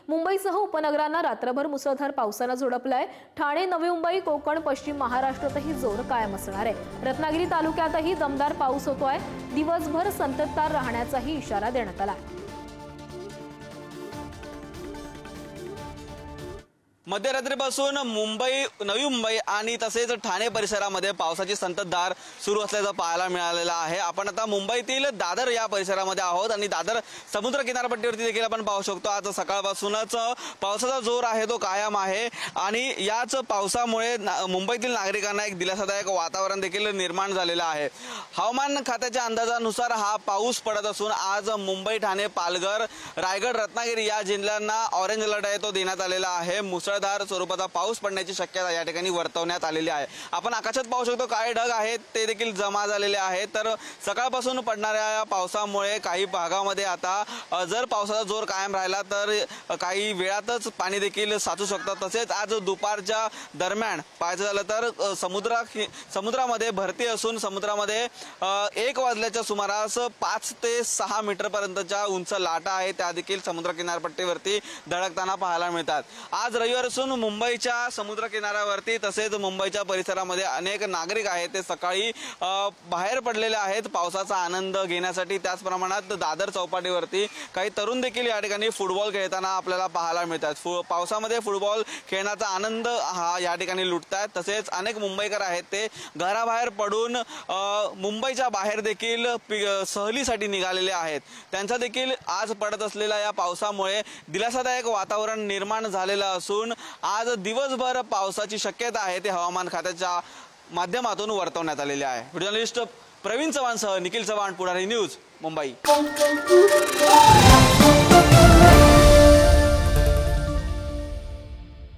मुंबईसह उपनगरांना रात्रभर मुसळधार पावसानं झोडपलाय। ठाणे, नवी मुंबई, कोकण, पश्चिम महाराष्ट्रातही जोर कायम असणार आहे। रत्नागिरी तालुक्यातही दमदार पाऊस होतोय। दिवसभर संततधार राहण्याचाही इशारा देण्यात आला। मध्यरात्रीपासून मुंबई, नवी मुंबई आणि तसेच ठाणे परिसरामध्ये पावसाची संततधार सुरू असल्याचं पाहायला मिळालेलं आहे। आपण आता मुंबईतील दादर या परिसरामध्ये आहोत आणि दादर समुद्र किनारपट्टीवरती देखील आपण पाहू शकतो। आज सकाळपासूनच पावसाचा जोर आहे तो कायम आहे आणि याच पावसामुळे मुंबईतील नागरिकांना एक दिलासादायक वातावरण देखील निर्माण झालेलं आहे। हवामान खात्याच्या अंदाजानुसार हा पाऊस पडत असून आज मुंबई, ठाणे, पालघर, रायगड, रत्नागिरी या जिल्ह्यांना ऑरेंज अलर्ट आहे तो देण्यात आलेला आहे। मुसळधार स्वरूपाचा पाऊस पडण्याची शक्यता या ठिकाणी वर्तवण्यात आलेली आहे। आपण आकाशात पाहू शकतो काळे ढग आहेत ते देखील जमा झालेले आहेत। तर सकाळपासून पडणाऱ्या पावसामुळे काही भागामध्ये आता जर पावसाचा जोर कायम राहिला तर काही वेळातच पाणी देखील साचू शकतं। तसेच आज दुपारच्या दरम्यान पाहायचं झालं तर समुद्रामध्ये भरती असून समुद्रामध्ये 1 वाजल्याच्या सुमारास 5 ते 6 मीटर पर्यंतच्या उंच लाटा आहेत त्या देखील समुद्र किनारपट्टीवरती धडकताना पाहायला मिळतात। आज रविवार असून मुंबईच्या समुद्र किनाऱ्यावरती तसेच मुंबईच्या परिसरामध्ये अनेक नागरिक आहेत ते सकाळी बाहेर पडलेले आहेत पावसाचा आनंद घेण्यासाठी। त्याच प्रमाणात दादर चौपाटीवरती काही तरुण देखील या ठिकाणी फुटबॉल खेळताना आपल्याला पाहायला मिळतात। पावसामध्ये फुटबॉल खेळण्याचा आनंद हा या ठिकाणी लुटतात। तसेच अनेक मुंबईकर आहेत ते घराबाहेर पडून मुंबईच्या बाहेर देखील सहलीसाठी निघालेले आहेत। त्यांचा देखील आज पडत असलेल्या या पावसामुळे दिलासादायक वातावरण निर्माण झालेलं असून आज दिवसभर पावसाची शक्यता आहे ते हवामान खात्याच्या माध्यमातून वर्तवण्यात आलेली आहे। जर्नलिस्ट प्रवीण चव्हाणसह निखिल चव्हाण, पुढारी न्यूज, मुंबई।